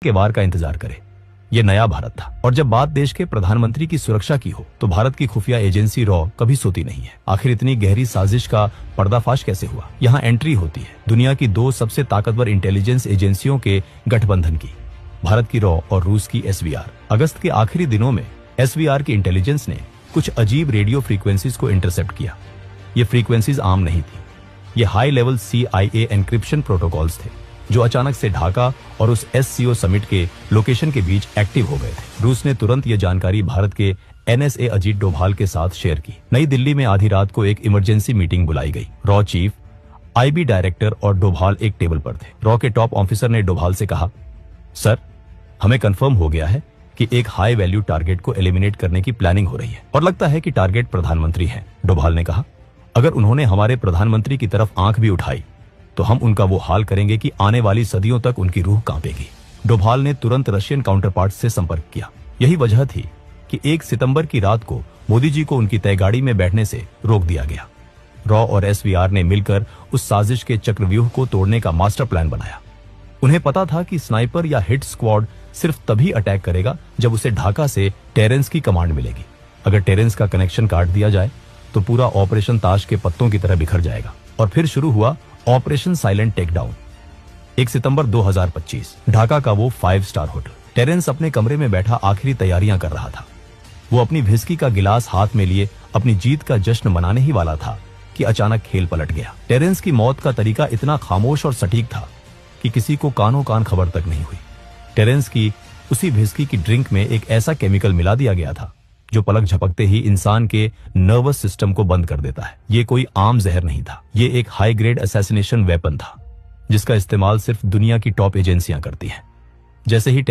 के वार का इंतजार करे। ये नया भारत था। और जब बात देश के प्रधानमंत्री की सुरक्षा की हो तो भारत की खुफिया एजेंसी रॉ कभी सोती नहीं है। आखिर इतनी गहरी साजिश का पर्दाफाश कैसे हुआ? यहाँ एंट्री होती है दुनिया की दो सबसे ताकतवर इंटेलिजेंस एजेंसियों के गठबंधन की, भारत की रॉ और रूस की एसवीआर। अगस्त के आखिरी दिनों में एसवीआर की इंटेलिजेंस ने कुछ अजीब रेडियो फ्रीक्वेंसीज को इंटरसेप्ट किया। ये फ्रीक्वेंसीज आम नहीं थी। ये high level CIA encryption protocols थे जो अचानक से ढाका और उस SCO समिट के लोकेशन के बीच एक्टिव हो गए थे। रूस ने तुरंत ये जानकारी भारत के NSA अजीत डोभाल के साथ शेयर की। नई दिल्ली में आधी रात को एक इमरजेंसी मीटिंग बुलाई गई। रॉ चीफ, IB डायरेक्टर और डोभाल एक टेबल पर थे। रॉ के टॉप ऑफिसर ने डोभाल से कहा, सर, हमें कंफर्म हो गया है कि एक हाई वैल्यू टारगेट को एलिमिनेट करने की प्लानिंग हो रही है और लगता है कि टारगेट प्रधानमंत्री है। डोभाल ने कहा, अगर उन्होंने हमारे प्रधानमंत्री की तरफ आंख भी उठाई तो हम उनका वो हाल करेंगे कि आने वाली सदियों तक उनकी रूह कांपेगी। डोभाल ने तुरंत रशियन काउंटरपार्ट से संपर्क किया। यही वजह थी कि 1 सितंबर की रात को मोदी जी को उनकी तय गाड़ी में बैठने से रोक दिया गया। रॉ और SVR ने मिलकर उस साजिश के चक्रव्यूह को तोड़ने का मास्टर प्लान बनाया। उन्हें पता था कि स्नाइपर या हिट स्क्वाड सिर्फ तभी अटैक करेगा जब उसे ढाका से टेरेंस की कमांड मिलेगी। अगर टेरेंस का कनेक्शन काट दिया जाए तो पूरा ऑपरेशन ताश के पत्तों की तरह बिखर जाएगा। और फिर शुरू हुआ ऑपरेशन साइलेंट टेकडाउन। 1 सितंबर 2025 ढाका का वो 5 स्टार होटल। टेरेंस अपने कमरे में बैठा आखिरी तैयारियां कर रहा था। वो अपनी व्हिस्की का गिलास हाथ में लिए अपनी जीत का जश्न मनाने ही वाला था कि अचानक खेल पलट गया। टेरेंस की मौत का तरीका इतना खामोश और सटीक था कि किसी को कानों कान खबर तक नहीं हुई। टेरेंस की उसी व्हिस्की की ड्रिंक में एक ऐसा केमिकल मिला दिया गया था जो पलक झपकते ही इंसान के नर्वस सिस्टम को बंद कर देता है। ये कोई आम जहर नहीं था। ये एक हाई ग्रेड असैसिनेशन वेपन था जिसका इस्तेमाल सिर्फ दुनिया की टॉप एजेंसियां करती हैं। जैसे ही